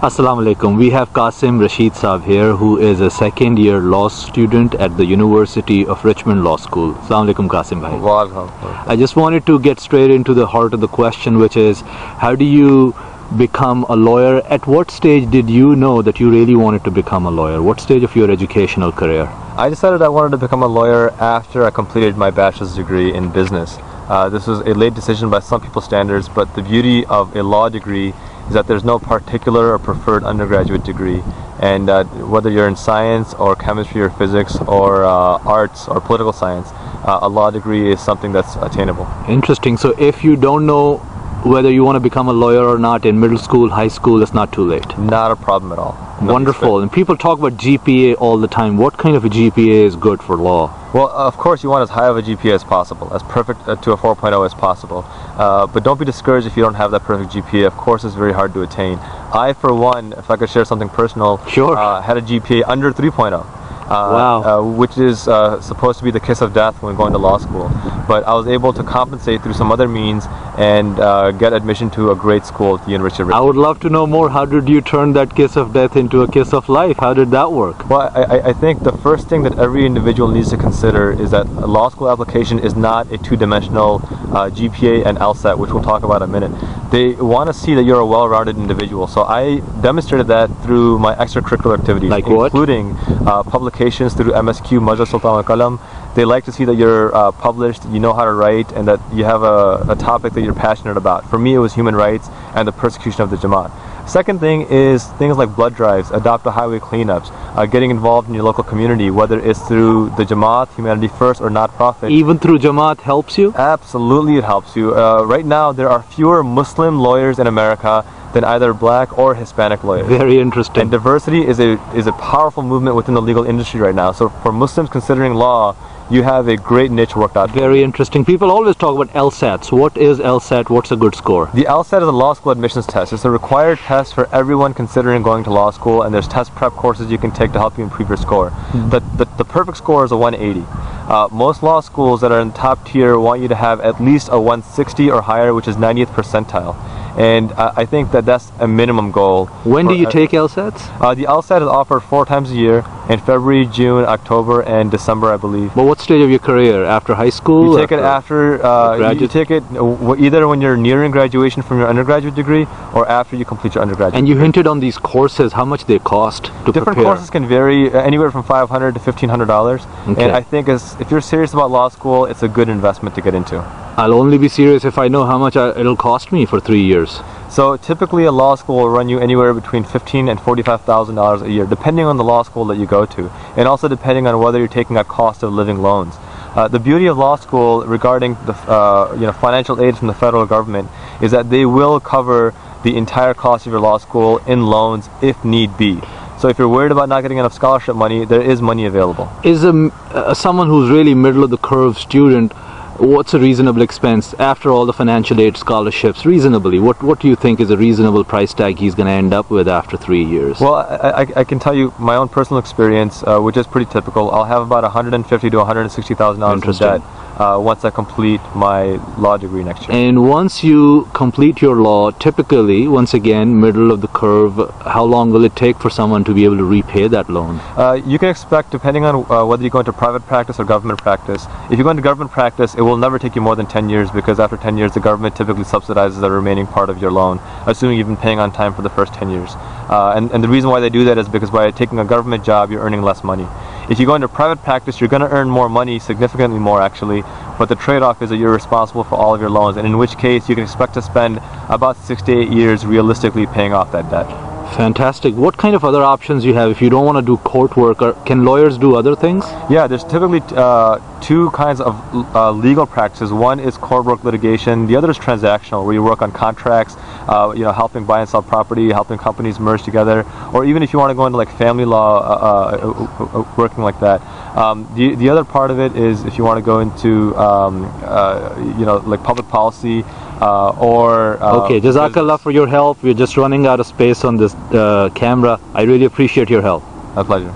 Assalamu alaikum. We have Qasim Rashid Saab here, who is a second year law student at the University of Richmond Law School. Assalamu alaikum, Qasim bhai. Welcome. I just wanted to get straight into the heart of the question, which is, how do you become a lawyer? At what stage did you know that you really wanted to become a lawyer? What stage of your educational career? I decided I wanted to become a lawyer after I completed my bachelor's degree in business. This was a late decision by some people's standards, but the beauty of a law degree is that there's no particular or preferred undergraduate degree, and whether you're in science or chemistry or physics or arts or political science, a law degree is something that's attainable. Interesting. So if you don't know whether you want to become a lawyer or not in middle school, high school, it's not too late. Not a problem at all. Wonderful. And people talk about GPA all the time. What kind of a GPA is good for law? Well, of course you want as high of a GPA as possible, as perfect to a 4.0 as possible. But don't be discouraged if you don't have that perfect GPA. Of course it's very hard to attain. I, for one, if I could share something personal, sure. Had a GPA under 3.0. Wow. Which is supposed to be the kiss of death when going to law school. But I was able to compensate through some other means and get admission to a great school at the University of Richmond. I would love to know more. How did you turn that kiss of death into a kiss of life? How did that work? Well, I think the first thing that every individual needs to consider is that a law school application is not a two-dimensional GPA and LSAT, which we'll talk about in a minute. They want to see that you're a well-rounded individual. So I demonstrated that through my extracurricular activities, like what? Including publications through MSQ, Majlis Sultan al-Qalam. They like to see that you're published, you know how to write, and that you have a topic that you're passionate about. For me, it was human rights and the persecution of the Jamaat. Second thing is things like blood drives, adopt a highway cleanups, getting involved in your local community, whether it's through the Jamaat, Humanity First, or not-profit. Even through Jamaat helps you? Absolutely, it helps you. Right now, there are fewer Muslim lawyers in America than either black or Hispanic lawyers. Very interesting. And diversity is a powerful movement within the legal industry right now. So for Muslims considering law, you have a great niche worked out. Very interesting. People always talk about LSATs. What is LSAT? What's a good score? The LSAT is a law school admissions test. It's a required test for everyone considering going to law school, and there's test prep courses you can take to help you improve your score. The perfect score is a 180. Most law schools that are in top tier want you to have at least a 160 or higher, which is 90th percentile. And I think that that's a minimum goal. When do you take LSATs? The LSAT is offered 4 times a year, in February, June, October, and December, I believe. But what stage of your career? After high school? You take it after, you take it either when you're nearing graduation from your undergraduate degree or after you complete your undergraduate And you hinted on these courses, how much they cost to Different prepare? Courses can vary anywhere from $500 to $1,500. Okay. And I think if you're serious about law school, it's a good investment to get into. I'll only be serious if I know how much it'll cost me for 3 years. So typically a law school will run you anywhere between $15,000 and $45,000 a year, depending on the law school that you go to, and also depending on whether you're taking a cost of living loans. The beauty of law school regarding the financial aid from the federal government is that they will cover the entire cost of your law school in loans if need be. So if you're worried about not getting enough scholarship money, there is money available. Is someone who's really middle of the curve student, what's a reasonable expense after all the financial aid scholarships? Reasonably, what do you think is a reasonable price tag he's going to end up with after 3 years? Well, I can tell you my own personal experience, which is pretty typical. I'll have about $150,000 to $160,000 in debt once I complete my law degree next year. And once you complete your law, typically, once again, middle of the curve, how long will it take for someone to be able to repay that loan? You can expect, depending on whether you go into private practice or government practice. If you go into government practice, it will never take you more than 10 years because after 10 years, the government typically subsidizes the remaining part of your loan, assuming you've been paying on time for the first 10 years. And the reason why they do that is because by taking a government job, you're earning less money. If you go into private practice, you're going to earn more money, significantly more actually, but the trade-off is that you're responsible for all of your loans, and in which case you can expect to spend about 6 to 8 years realistically paying off that debt. Fantastic. What kind of other options you have if you don't want to do court work? Or can lawyers do other things? Yeah, there's typically 2 kinds of legal practices. One is court work litigation. The other is transactional, where you work on contracts, helping buy and sell property, helping companies merge together, or even if you want to go into like family law, working like that. The other part of it is if you want to go into like public policy. Okay, Jazakallah for your help. We're just running out of space on this camera. I really appreciate your help. My pleasure.